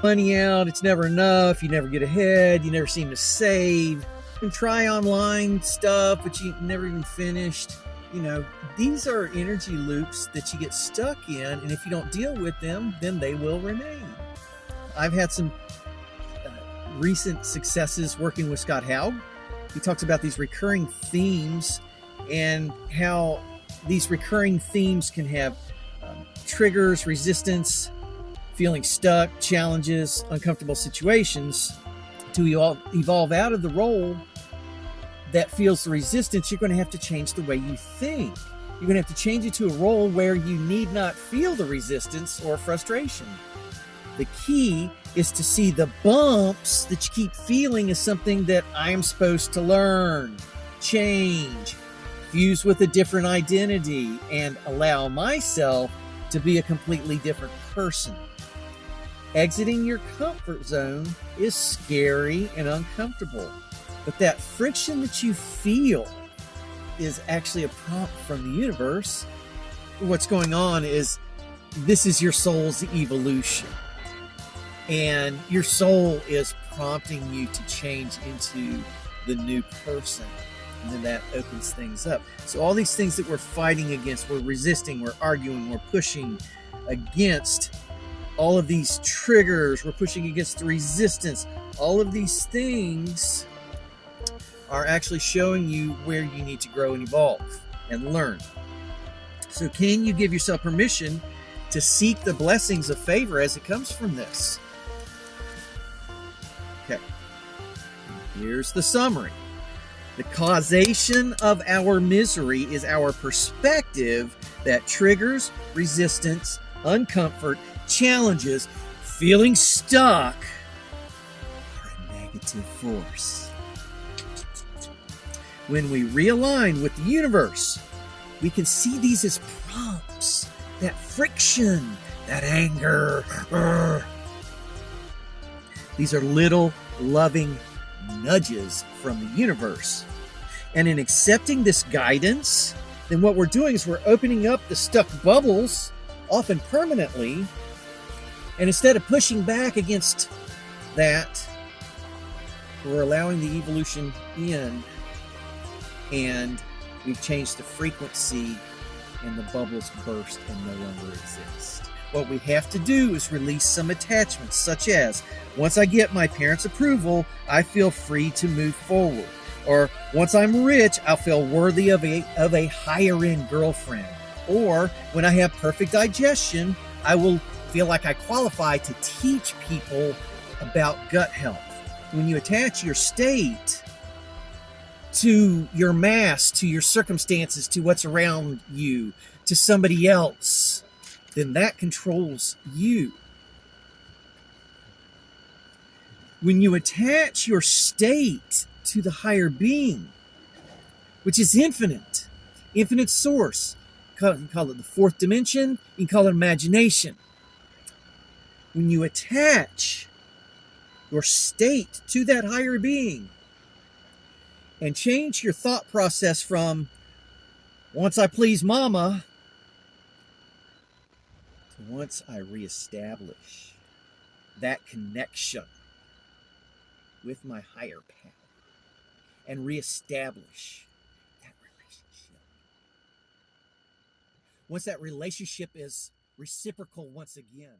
money out, it's never enough, you never get ahead, you never seem to save, and try online stuff, but you never even finished. These are energy loops that you get stuck in, and if you don't deal with them, then they will remain. I've had some recent successes working with Scott Haug. He talks about these recurring themes and how these recurring themes can have triggers, resistance, feeling stuck, challenges, uncomfortable situations. To evolve out of the role that feels the resistance, you're going to have to change the way you think. You're going to have to change it to a role where you need not feel the resistance or frustration. The key is to see the bumps that you keep feeling as something that I am supposed to learn, change, fuse with a different identity, and allow myself to be a completely different person. Exiting your comfort zone is scary and uncomfortable, but that friction that you feel is actually a prompt from the universe. What's going on is this is your soul's evolution, and your soul is prompting you to change into the new person, and then that opens things up. So all these things that we're fighting against, we're resisting, we're arguing, we're pushing against, all of these triggers, we're pushing against the resistance, all of these things are actually showing you where you need to grow and evolve and learn. So can you give yourself permission to seek the blessings of favor as it comes from this? Okay, here's the summary. The causation of our misery is our perspective that triggers, resistance, uncomfort, challenges, feeling stuck are a negative force. When we realign with the universe, we can see these as prompts, that friction, that anger. These are little loving nudges from the universe. And in accepting this guidance, then what we're doing is we're opening up the stuck bubbles, often permanently, and instead of pushing back against that, we're allowing the evolution in, and we've changed the frequency, and the bubbles burst and no longer exist. What we have to do is release some attachments, such as, once I get my parents' approval, I feel free to move forward. Or, once I'm rich, I'll feel worthy of a higher-end girlfriend. Or, when I have perfect digestion, I will feel like I qualify to teach people about gut health. When you attach your state to your mass, to your circumstances, to what's around you, to somebody else, then that controls you. When you attach your state to the higher being, which is infinite source, you can call it the fourth dimension, you can call it imagination. When you attach your state to that higher being and change your thought process from once I please mama to once I reestablish that connection with my higher power and reestablish that relationship. Once that relationship is reciprocal once again,